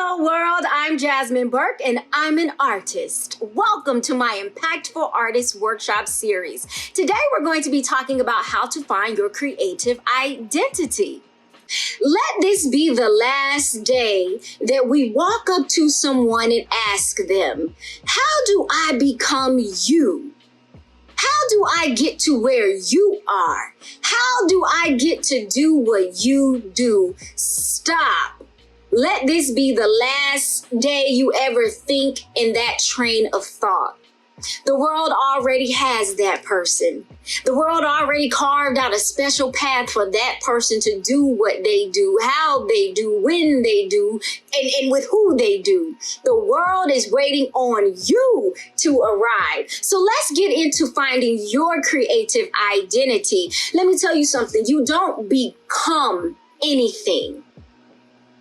Hello world, I'm Jasmine Burke and I'm an artist. Welcome to my Impactful Artist Workshop series. Today we're going to be talking about how to find your creative identity. Let this be the last day that we walk up to someone and ask them, how do I become you? How do I get to where you are? How do I get to do what you do? Stop. Let this be the last day you ever think in that train of thought. The world already has that person. The world already carved out a special path for that person to do what they do, how they do, when they do, and with who they do. The world is waiting on you to arrive. So let's get into finding your creative identity. Let me tell you something. You don't become anything.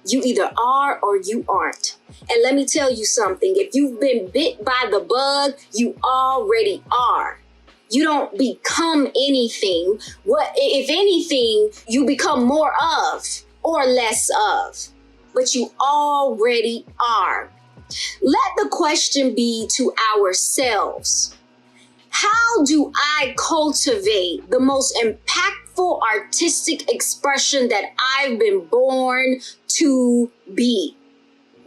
You either are or you aren't. And let me tell you something. If you've been bit by the bug, you already are. You don't become anything. What, if anything, you become more of or less of. But you already are. Let the question be to ourselves. How do I cultivate the most impactful artistic expression that I've been born to be?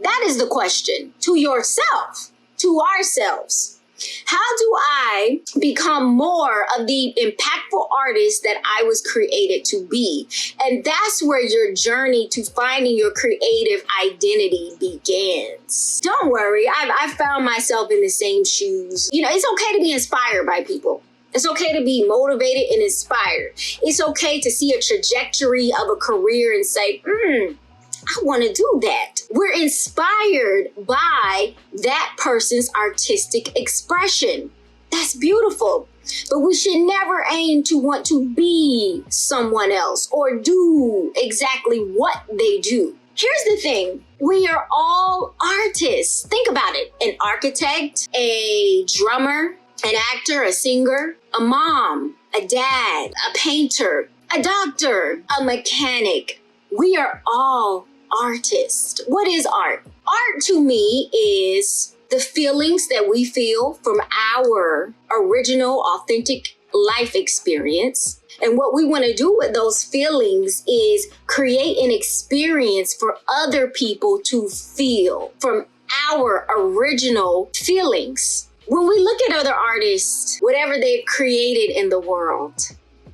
That is the question to yourself, to ourselves. How do I become more of the impactful artist that I was created to be? And that's where your journey to finding your creative identity begins. Don't worry, I've found myself in the same shoes. You know, it's okay to be inspired by people. It's okay to be motivated and inspired. It's okay to see a trajectory of a career and say, I want to do that. We're inspired by that person's artistic expression. That's beautiful. But we should never aim to want to be someone else or do exactly what they do. Here's the thing. We are all artists. Think about it. An architect, a drummer, an actor, a singer, a mom, a dad, a painter, a doctor, a mechanic. We are all artists. What is art? Art to me is the feelings that we feel from our original, authentic life experience. And what we want to do with those feelings is create an experience for other people to feel from our original feelings. When we look at other artists, whatever they've created in the world,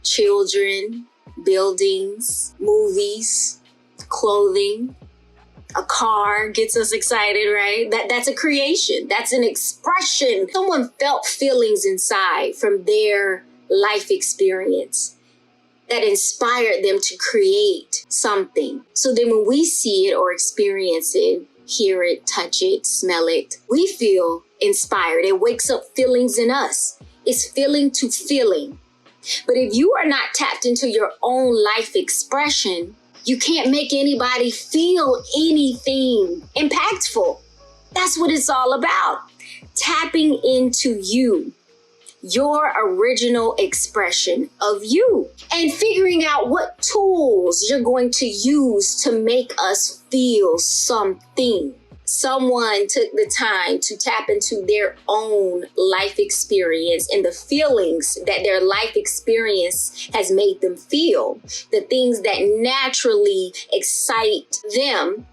children, buildings, movies, clothing, a car gets us excited, right? That's a creation. That's an expression. Someone felt feelings inside from their life experience that inspired them to create something. So then when we see it or experience it, hear it, touch it, smell it, we feel inspired. It wakes up feelings in us. It's feeling to feeling. But if you are not tapped into your own life expression, you can't make anybody feel anything impactful. That's what it's all about. Tapping into you, your original expression of you, and figuring out what tools you're going to use to make us feel something. Someone took the time to tap into their own life experience and the feelings that their life experience has made them feel, the things that naturally excite them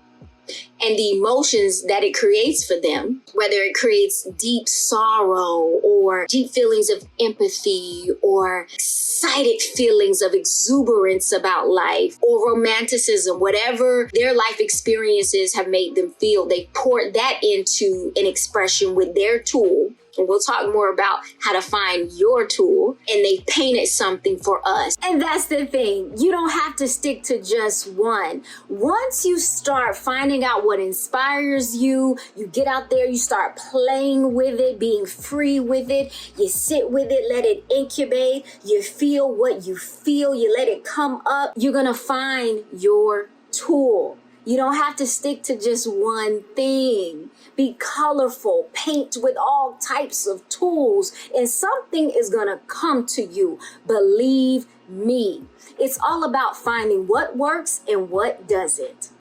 and the emotions that it creates for them, whether it creates deep sorrow or deep feelings of empathy or excited feelings of exuberance about life or romanticism, whatever their life experiences have made them feel, they poured that into an expression with their tool. And we'll talk more about how to find your tool, and they painted something for us. And that's the thing. You don't have to stick to just one. Once you start finding out what inspires you, you get out there, you start playing with it, being free with it. You sit with it, let it incubate. You feel what you feel. You let it come up. You're going to find your tool. You don't have to stick to just one thing. Be colorful, paint with all types of tools, and something is gonna come to you. Believe me. It's all about finding what works and what doesn't.